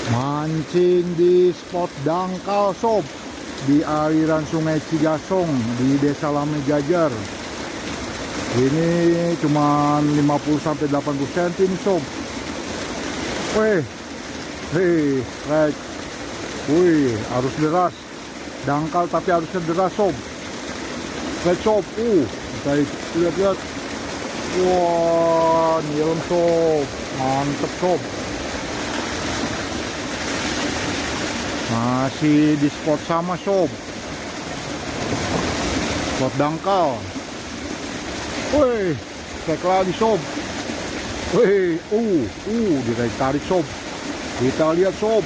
Mancing di spot dangkal sob di aliran Sungai Cigasong di Desa Lame Jajar. Ini cuma 50-80 cm nih sob. Wih, right. Wih, arus deras. Dangkal tapi arusnya deras sob. Right sob, kita lihat-lihat. Wah, nilem sob, mantep sob. Masih di spot sama sob, spot dangkal. Wih, cek lagi sob. Wih, ditarik sob. Kita lihat sob.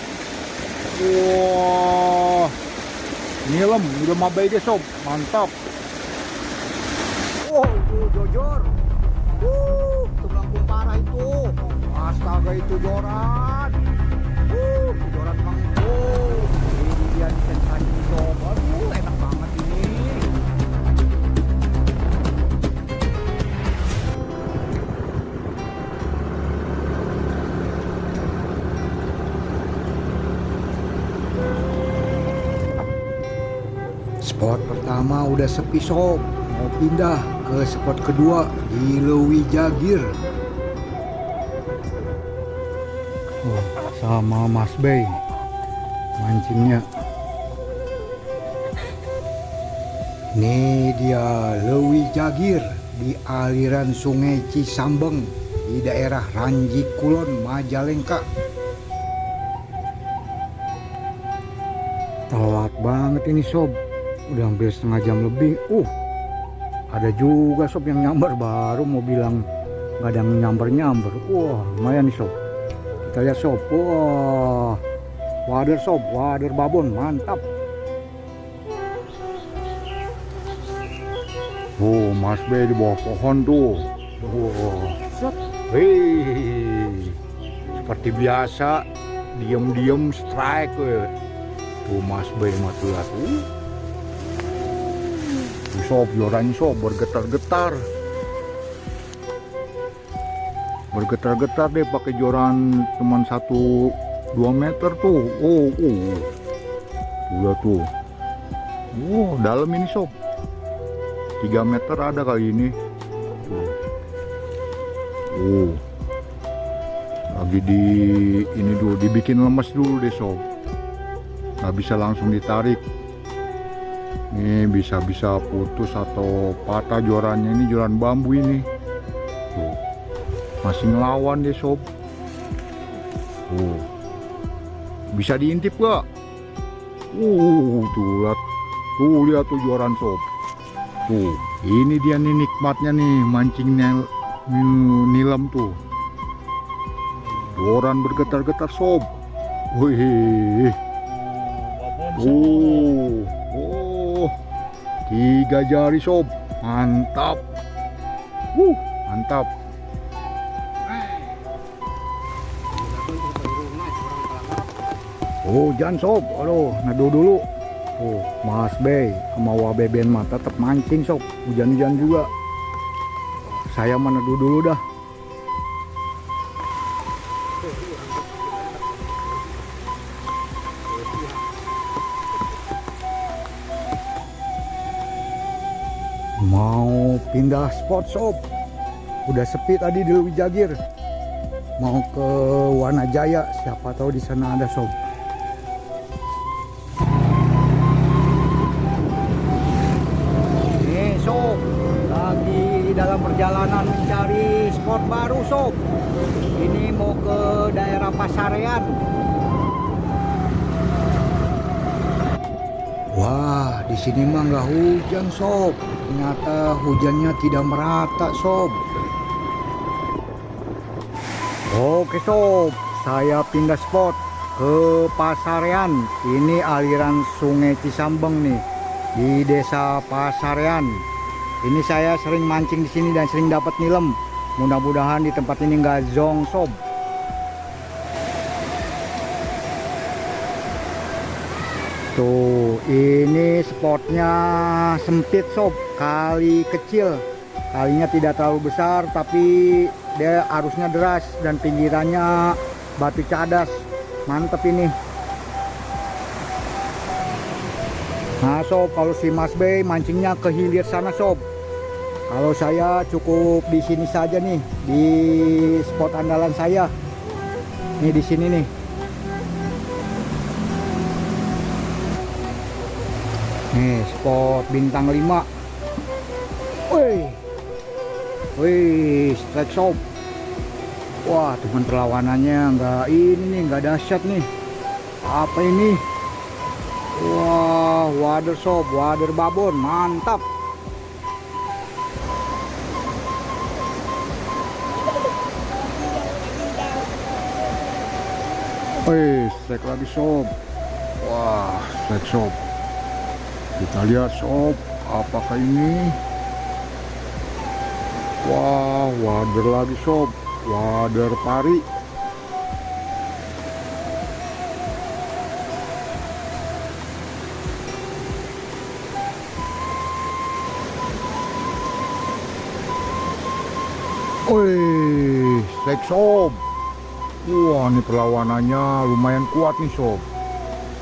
Wah, nilem ABG sob, mantap. Wow, itu jojor. Itu melengkung parah itu. Astaga, itu joran. Joran mangko. Ini dia sensasi sob. Aduh, enak banget ini. Spot pertama udah sepi sob. Mau pindah ke spot kedua di Lewi Jagir. Sama Mas Bay mancingnya. Ini dia Lewi Jagir di aliran Sungai Cisambeng di daerah Ranji Kulon, Majalengka. Telat banget ini sob, udah hampir setengah jam lebih. Ada juga sob yang nyamber, baru mau bilang gak ada yang nyamber. Wah, lumayan nih sob. Kita lihat sob. Wah, wader sob, wader babon, mantap. Mas B di bawah pohon tuh. Seperti biasa, diem strike. Tuh Mas B mati lihat. Sob, jorannya sob bergetar-getar deh, pakai joran cuman 1-2 meter tuh. Udah tuh. Dalam ini sob, 3 meter ada kali ini. Lagi ini dulu, dibikin lemes dulu deh sob, nggak bisa langsung ditarik. Ini bisa putus atau patah jorannya. Ini joran bambu ini. Tuh, masih ngelawan deh sob. Bisa diintip gak? Tuh lihat tuh joran sob. Ini dia nih nikmatnya nih mancingnya nilem tuh. Joran bergetar-getar sob. Wih. 3 jari sob, mantap. Mantap. Hujan sob, aduh, neduh dulu. Mas B sama Wabeben mah tetap mancing sob, hujan-hujan juga. Saya mah neduh dulu dah. Mau pindah spot sob, udah sepi tadi di Lewi Jagir. Mau ke Wanajaya, siapa tahu di sana ada sob. Nih sob, lagi dalam perjalanan mencari spot baru sob. Ini mau ke daerah Pasarean. Wah, di sini mah nggak hujan sob. Ternyata hujannya tidak merata sob. Oke sob, saya pindah spot ke Pasarean. Ini aliran Sungai Cisambeng nih di Desa Pasarean. Ini saya sering mancing di sini dan sering dapat nilem. Mudah-mudahan di tempat ini nggak zong sob. Tuh, ini spotnya sempit sob, kali kecil. Kalinya tidak terlalu besar, tapi dia arusnya deras dan pinggirannya batu cadas. mantep ini. Nah sob, kalau si Mas Bey mancingnya ke hilir sana sob. Kalau saya cukup di sini saja nih, di spot andalan saya. Nih di sini nih. Nih spot bintang 5. Wih. Wih, strike sob. Wah, teman perlawanannya nggak ini nih, nggak dahsyat nih. Apa ini? Wah, wader sob, wader babon, mantap. Wih, strike lagi sob. Wah, strike sob. Kita lihat sob, apakah ini? Wah, wader lagi sob, wader pari. Wih, strike sob. Wah, ini perlawanannya lumayan kuat nih sob.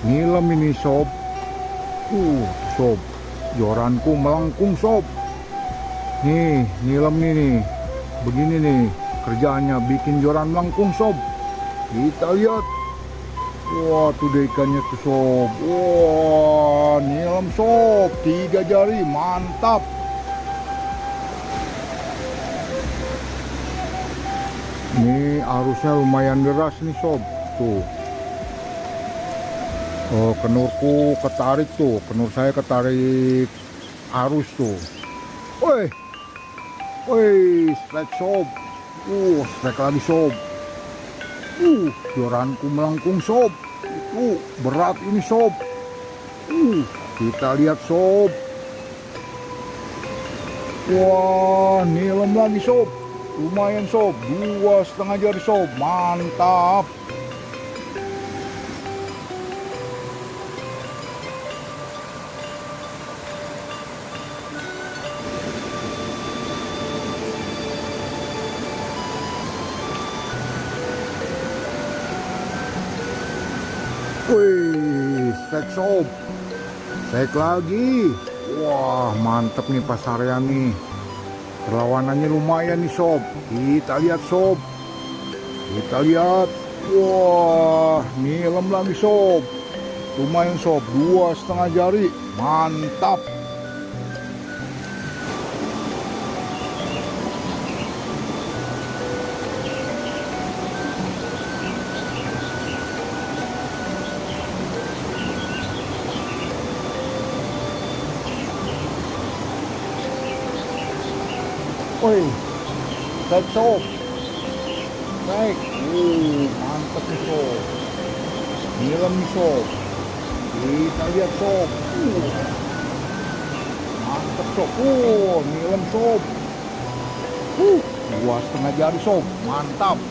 Nilem ini sob. Sob, joranku melengkung sob. Nih, nilem nih. Begini nih, kerjaannya bikin joran melengkung sob. Kita lihat. Wah, tuh deh ikannya tuh sob. Wah, nilem sob, 3 jari, mantap. Ini arusnya lumayan deras nih sob. Tuh. Oh, kenurku ketarik tuh. Kenur saya ketarik arus tuh. Woi. Woi, strike sob. Strike lagi sob. Joranku melengkung sob. Itu berat ini sob. Kita lihat sob. Wah, nilem lagi sob. Lumayan sob, 2,5 jari sob, mantap. Wih, strike sob, strike lagi. Wah, mantep nih pasarean nih. Perlawanannya lumayan nih sob. Kita lihat sob. Kita lihat. Wah, nilem lagi sob. Lumayan sob, 2,5 jari. Mantap. Woi, strike sob. Strike. Mantap nih sob. Nilem nih sob. Kita lihat sob. Mantap sob. Nilem sob. 2,5 jari sob. Mantap.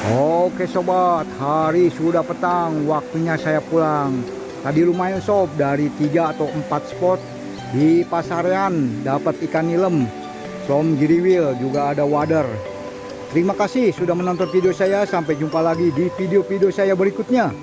Oke sobat, hari sudah petang, waktunya saya pulang. Tadi lumayan sob, dari 3 atau 4 spot di pasarean dapat ikan nilem, som giriwil, juga ada wader. Terima kasih sudah menonton video saya, sampai jumpa lagi di video-video saya berikutnya.